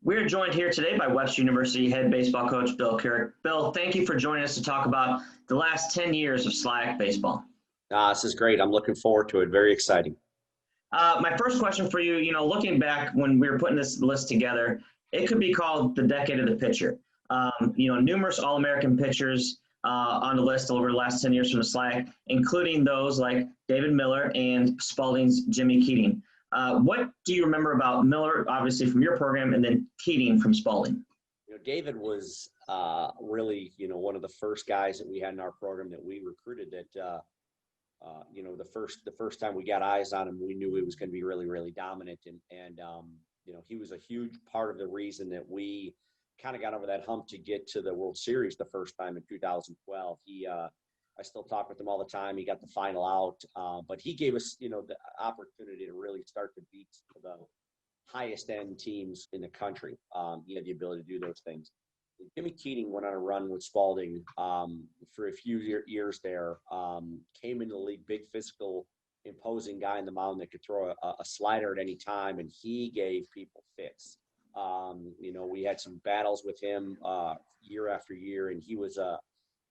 We're joined here today by Webster University head baseball coach Bill Kurich. Bill, thank you for joining us to talk about the last 10 years of SLIAC baseball. This is great. I'm looking forward to it. Very exciting. My first question for you, looking back when we were putting this list together, it could be called the decade of the pitcher. Numerous All-American pitchers on the list over the last 10 years from the SLIAC, including those like David Miller and Spalding's Jimi Keating. What do you remember about Miller, obviously from your program, and then Keating from Spalding? David was really, one of the first guys that we had in our program that we recruited that, the first time we got eyes on him, we knew he was going to be really, really dominant. And he was a huge part of the reason that we kind of got over that hump to get to the World Series the first time in 2012. I still talk with him all the time. He got the final out, but he gave us, the opportunity to really start to beat the highest end teams in the country. He had the ability to do those things. Jimi Keating went on a run with Spalding for a few years there. Came into the league, big physical, imposing guy in the mound that could throw a slider at any time, and he gave people fits. We had some battles with him year after year, and he was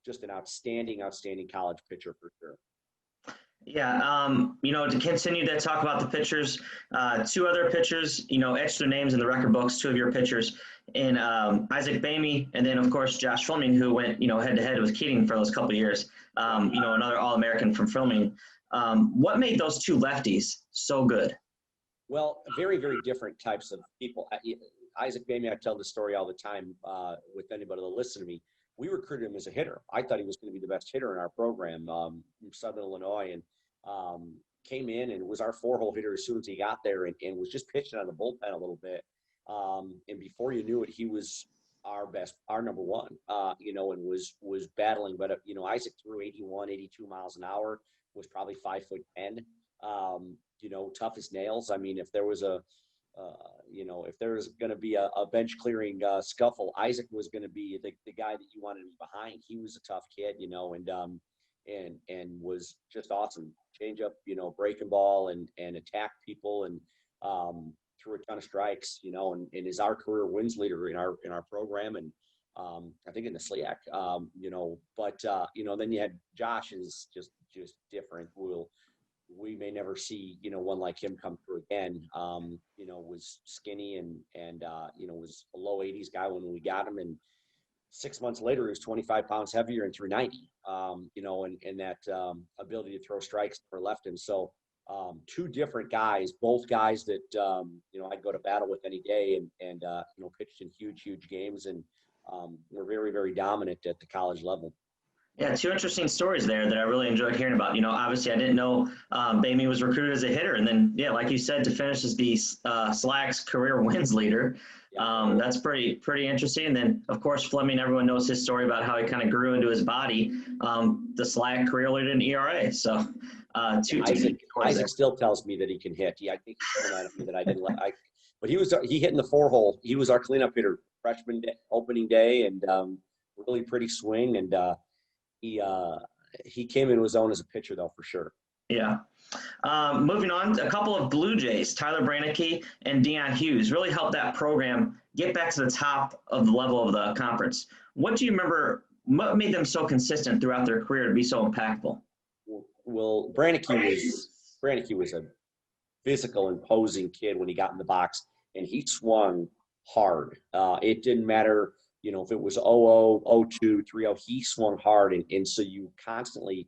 just an outstanding college pitcher for sure. Yeah, to continue to talk about the pitchers, two other pitchers, etched their names in the record books, two of your pitchers, in Isaac Behme, and then, of course, Josh Fleming, who went, head-to-head with Keating for those couple of years, another All-American from Fleming. What made those two lefties so good? Well, very, very different types of people. Isaac Behme, I tell the story all the time with anybody that listens to me. We recruited him as a hitter. I thought he was going to be the best hitter in our program from Southern Illinois, and came in and was our four-hole hitter as soon as he got there, and was just pitching on the bullpen a little bit. And before you knew it, he was our number one, and was battling. But, Isaac threw 81, 82 miles an hour, was probably 5'10", tough as nails. I mean, if there was if there was going to be a bench clearing scuffle, Isaac was going to be the guy that you wanted to be behind. He was a tough kid, and was just awesome. Change up, breaking ball and attack people, and threw a ton of strikes, and is our career wins leader in our program, and I think in the SLIAC, but then you had Josh is just different. We may never see, one like him come through again. Was skinny and was a low 80s guy when we got him. And 6 months later, he was 25 pounds heavier and 390, and that ability to throw strikes for left. And so two different guys, both guys that, I'd go to battle with any day and pitched in huge games, and were very, very dominant at the college level. Yeah, two interesting stories there that I really enjoyed hearing about. Obviously I didn't know Behme was recruited as a hitter. And then, yeah, like you said, to finish as the SLIAC's career wins leader. That's pretty interesting. And then, of course, Fleming, everyone knows his story about how he kind of grew into his body. The SLIAC career leader in ERA. So Isaac still tells me that he can hit. I think he's coming at me that I didn't like. But he hit in the four-hole. He was our cleanup hitter freshman day, opening day, and really pretty swing. And he came into his own as a pitcher, though, for sure. Yeah. Moving on, a couple of Blue Jays, Tyler Branneky and Deion Hughes, really helped that program get back to the top of the level of the conference. What do you remember, what made them so consistent throughout their career to be so impactful? Well, Branneky was a physical, imposing kid when he got in the box, and he swung hard. It didn't matter, if it was 0-0, 0-2, 3-0, he swung hard, and so you constantly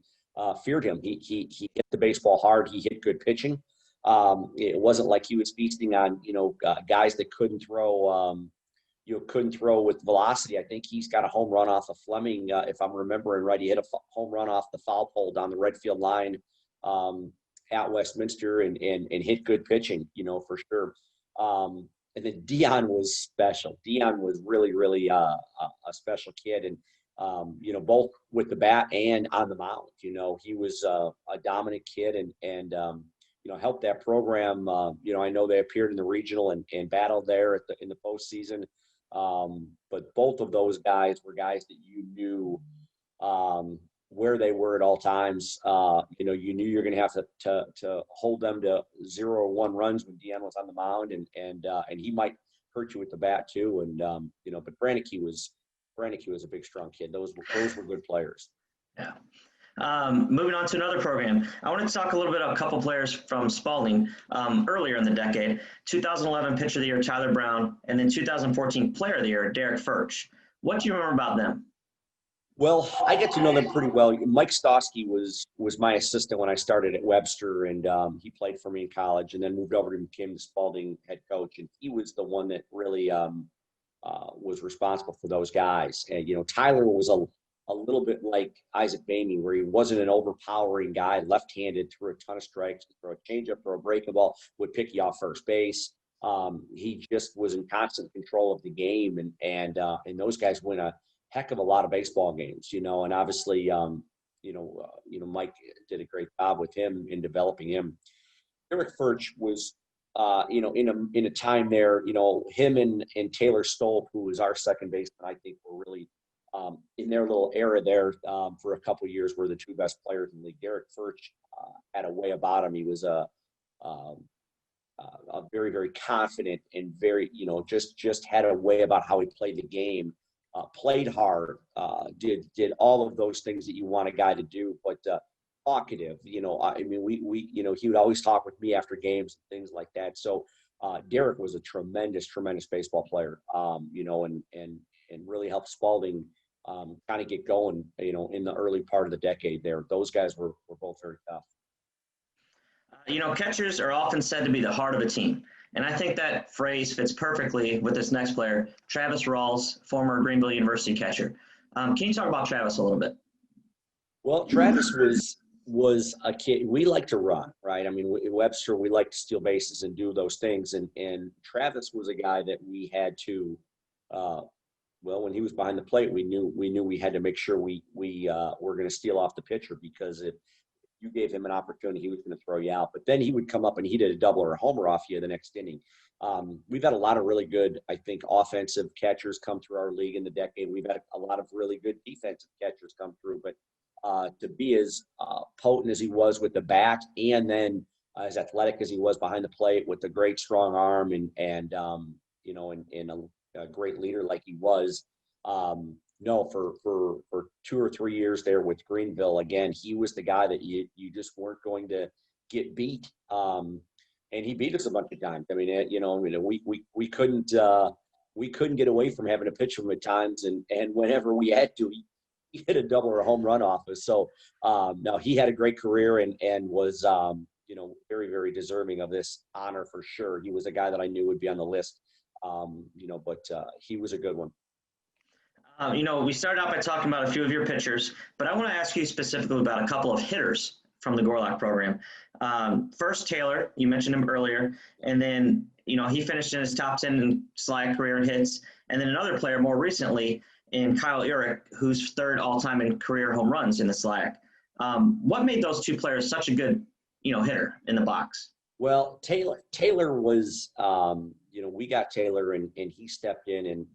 feared him. He hit the baseball hard. He hit good pitching. It wasn't like he was feasting on guys that couldn't throw with velocity. I think he's got a home run off of Fleming, if I'm remembering right. He hit a home run off the foul pole down the right field line at Westminster, and hit good pitching, for sure. And then Deion was special. Deion was really, really a special kid, and both with the bat and on the mound. He was a dominant kid, and helped that program. I know they appeared in the regional and battled there in the postseason. But both of those guys were guys that you knew where they were at all times. You knew you're going to have to hold them to 0 or 1 runs when Deion was on the mound, and he might hurt you with the bat too. And but Branneky was a big, strong kid. Those were good players. Yeah. Moving on to another program, I wanted to talk a little bit about a couple players from Spalding earlier in the decade. 2011 Pitcher of the Year, Tyler Brown, and then 2014 Player of the Year, Derek Ferch. What do you remember about them? Well, I get to know them pretty well. Mike Stosky was my assistant when I started at Webster, and he played for me in college, and then moved over and became the Spalding head coach. And he was the one that really was responsible for those guys. And Tyler was a little bit like Isaac Behme, where he wasn't an overpowering guy, left-handed, threw a ton of strikes, throw a changeup, throw a breaking ball, would pick you off first base. He just was in constant control of the game, and those guys win a heck of a lot of baseball games, and obviously, Mike did a great job with him in developing him. Eric Ferch was, in a time there, him and Taylor Stolp, who was our second baseman, I think were really in their little era there for a couple of years, were the two best players in the league. Derek Ferch had a way about him. He was a very, very confident and very, just had a way about how he played the game. Played hard, did all of those things that you want a guy to do, but talkative. We he would always talk with me after games and things like that. So Derek was a tremendous baseball player, and really helped Spalding kind of get going, in the early part of the decade there. Those guys were both very tough. Catchers are often said to be the heart of a team. And I think that phrase fits perfectly with this next player, Travis Rawls, former Greenville University catcher. Can you talk about Travis a little bit? Well, Travis was a kid. We like to run, right? I mean, in Webster, we like to steal bases and do those things. And Travis was a guy that we had to, when he was behind the plate, we knew we had to make sure we were going to steal off the pitcher, because if you gave him an opportunity, he was going to throw you out. But then he would come up and he did a double or a homer off you the next inning. We've had a lot of really good, I think, offensive catchers come through our league in the decade. We've had a lot of really good defensive catchers come through. But to be as potent as he was with the bat, and then as athletic as he was behind the plate with a great strong arm and a great leader like he was, for 2 or 3 years there with Greenville, again, he was the guy that you just weren't going to get beat. And he beat us a bunch of times. I mean, we couldn't get away from having to pitch him at times. And whenever we had to, he hit a double or a home run off us. So no, he had a great career and was, very, very deserving of this honor for sure. He was a guy that I knew would be on the list, but he was a good one. We started out by talking about a few of your pitchers, but I want to ask you specifically about a couple of hitters from the Gorlock program. First, Taylor, you mentioned him earlier, and then, he finished in his top 10 in SLIAC career hits, and then another player more recently in Kyle Kurich, who's third all-time in career home runs in the SLIAC. What made those two players such a good, hitter in the box? Well, Taylor was, we got Taylor and he stepped in and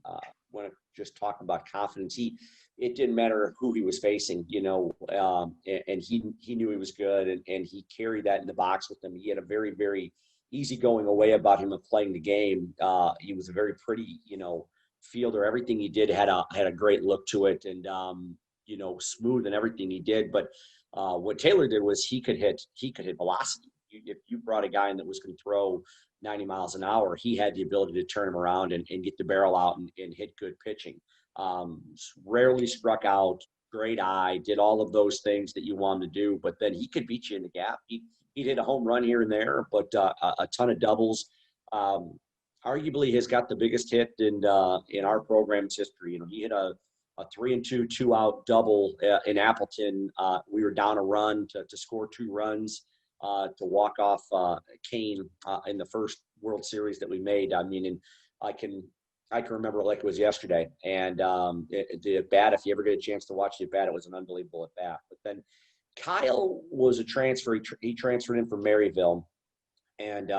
when I just talk about confidence, it didn't matter who he was facing, and he knew he was good and he carried that in the box with him. He had a very, very easygoing way about him of playing the game. He was a very pretty, fielder. Everything he did had a great look to it and, smooth in everything he did. But what Taylor did was he could hit velocity. If you brought a guy in that was going to throw 90 miles an hour, he had the ability to turn him around and get the barrel out and hit good pitching. Rarely struck out, great eye, did all of those things that you want him to do, but then he could beat you in the gap. He'd hit a home run here and there, but a ton of doubles. Arguably has got the biggest hit in our program's history. He hit a 3-2, 2-out double in Appleton. We were down a run to score 2 runs. To walk off Kane in the first World Series that we made. I mean, and I can remember it like it was yesterday. And the at bat, if you ever get a chance to watch the at bat, it was an unbelievable at bat. But then Kyle was a transfer. He transferred in from Maryville, and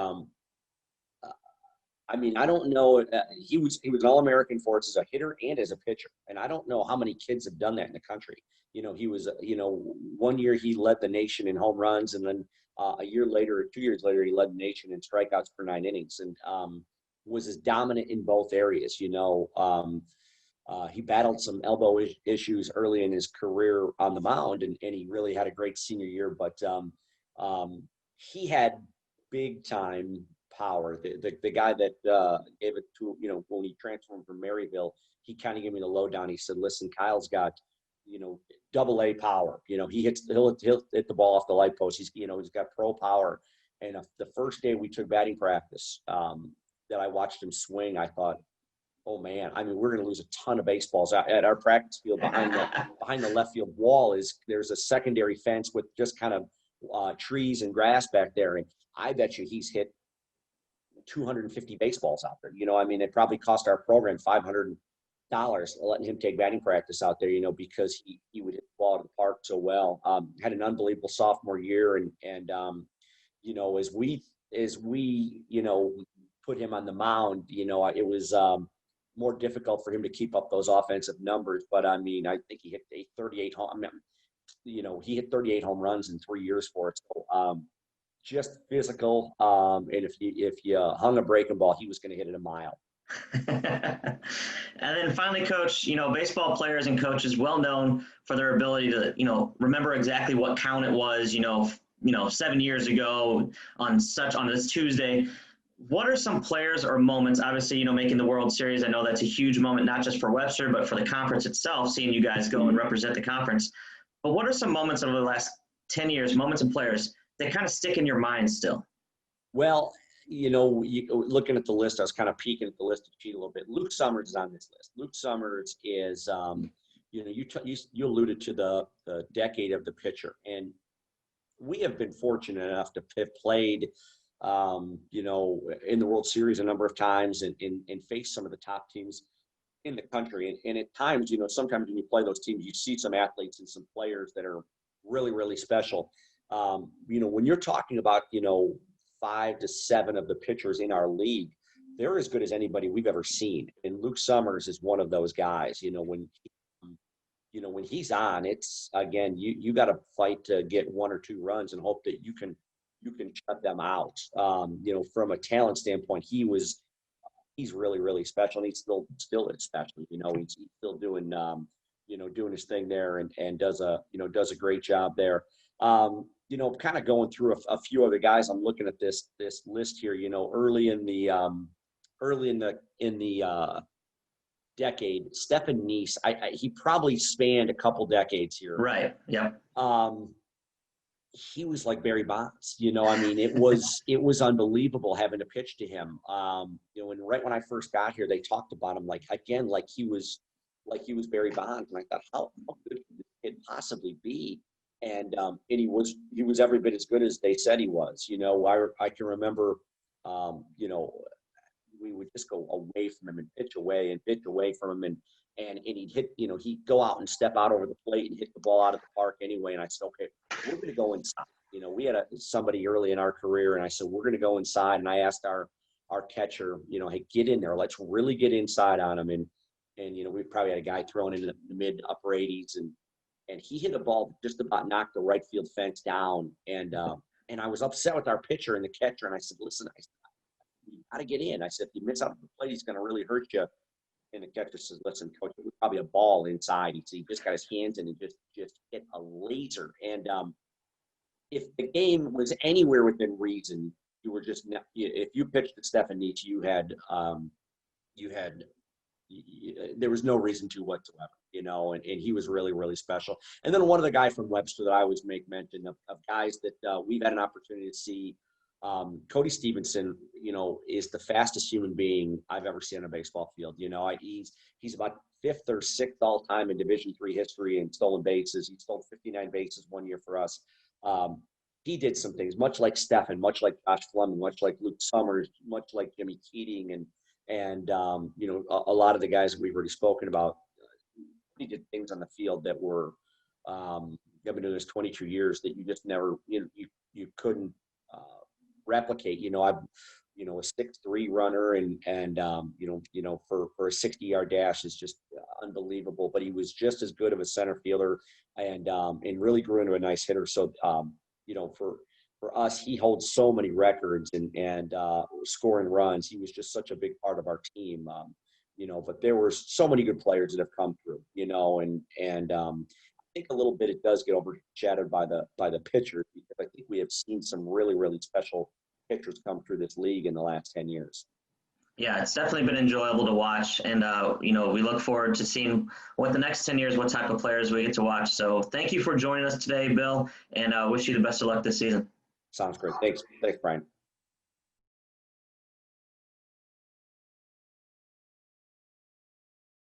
I don't know. He was an All-American for us as a hitter and as a pitcher. And I don't know how many kids have done that in the country. He was, 1 year he led the nation in home runs, and then a year later or 2 years later, he led the nation in strikeouts per 9 innings. And was as dominant in both areas. He battled some elbow issues early in his career on the mound, and he really had a great senior year. But he had big time power. The guy that gave it to, when he transferred from Maryville, he kind of gave me the lowdown. He said, "Listen, Kyle's got, double A power. He'll hit the ball off the light post. He's got pro power." And the first day we took batting practice, that I watched him swing, I thought, oh man, I mean, we're going to lose a ton of baseballs at our practice field. Behind the left field wall there's a secondary fence with just kind of trees and grass back there. And I bet you he's hit 250 baseballs out there. It probably cost our program $500 letting him take batting practice out there, because he would hit the ball to the park so well. Had an unbelievable sophomore year. And as we put him on the mound, it was more difficult for him to keep up those offensive numbers. But I think he hit 38 he hit 38 home runs in 3 years for us. So, just physical. And if you hung a breaking ball, he was going to hit it a mile. And then finally, Coach, baseball players and coaches well known for their ability to, remember exactly what count it was, 7 years ago on this Tuesday. What are some players or moments, obviously, making the World Series? I know that's a huge moment, not just for Webster, but for the conference itself, seeing you guys go and represent the conference. But what are some moments over the last 10 years, moments and players that kind of stick in your mind still? Well, looking at the list, I was kind of peeking at the list to cheat a little bit. Luke Summers is on this list. Luke Summers is, you alluded to the decade of the pitcher. And we have been fortunate enough to have played in the World Series a number of times and face some of the top teams in the country. And at times, sometimes when you play those teams, you see some athletes and some players that are really, really special. When you're talking about, 5 to 7 of the pitchers in our league, they're as good as anybody we've ever seen. And Luke Summers is one of those guys. When he's on, it's, again, you got to fight to get 1 or 2 runs and hope that you can shut them out. From a talent standpoint, he's really, really special, and he's still is special. He's still doing doing his thing there and does a great job there. Kind of going through a few other guys. I'm looking at this list here. Early in the decade, Stephen Neese. He probably spanned a couple decades here. Right. Yeah. He was like Barry Bonds. It was unbelievable having to pitch to him. And right when I first got here, they talked about him like he was Barry Bonds, and I thought, how good could this kid possibly be? And he was every bit as good as they said he was. I can remember, we would just go away from him and pitch away from him, and he'd hit, he'd go out and step out over the plate and hit the ball out of the park anyway. And I said, okay, we're going to go inside. We had somebody early in our career, and I said, we're going to go inside. And I asked our catcher, hey, get in there. Let's really get inside on him. And we probably had a guy thrown into the mid upper 80s, and he hit a ball that just about knocked the right field fence down. And I was upset with our pitcher and the catcher. And I said, listen, you got to get in. I said, if you miss out on the plate, he's going to really hurt you. And the catcher says, listen, coach, it was probably a ball inside. He just got his hands in and just hit a laser. And if the game was anywhere within reason, you were just, if you pitched to Stephen Neese, there was no reason to whatsoever, and he was really, really special. And then one of the guys from Webster that I always make mention of guys that we've had an opportunity to see, Cody Stevenson, is the fastest human being I've ever seen on a baseball field. He's about 5th or 6th all time in Division III history in stolen bases. He stole 59 bases one year for us. He did some things, much like Stephen, much like Josh Fleming, much like Luke Summers, much like Jimi Keating, and a lot of the guys that we've already spoken about. He did things on the field that were, I've been doing this 22 years, that you just never, you couldn't replicate. I'm, a 6'3" runner, and for a 60-yard dash is just unbelievable. But he was just as good of a center fielder, and really grew into a nice hitter. So, for for us, he holds so many records and scoring runs. He was just such a big part of our team. But there were so many good players that have come through, and I think a little bit it does get overshadowed by the pitchers, because I think we have seen some really, really special pitchers come through this league in the last 10 years. Yeah, it's definitely been enjoyable to watch, and we look forward to seeing what the next 10 years, what type of players we get to watch. So thank you for joining us today, Bill, and wish you the best of luck this season. Sounds great. Thanks, Brian.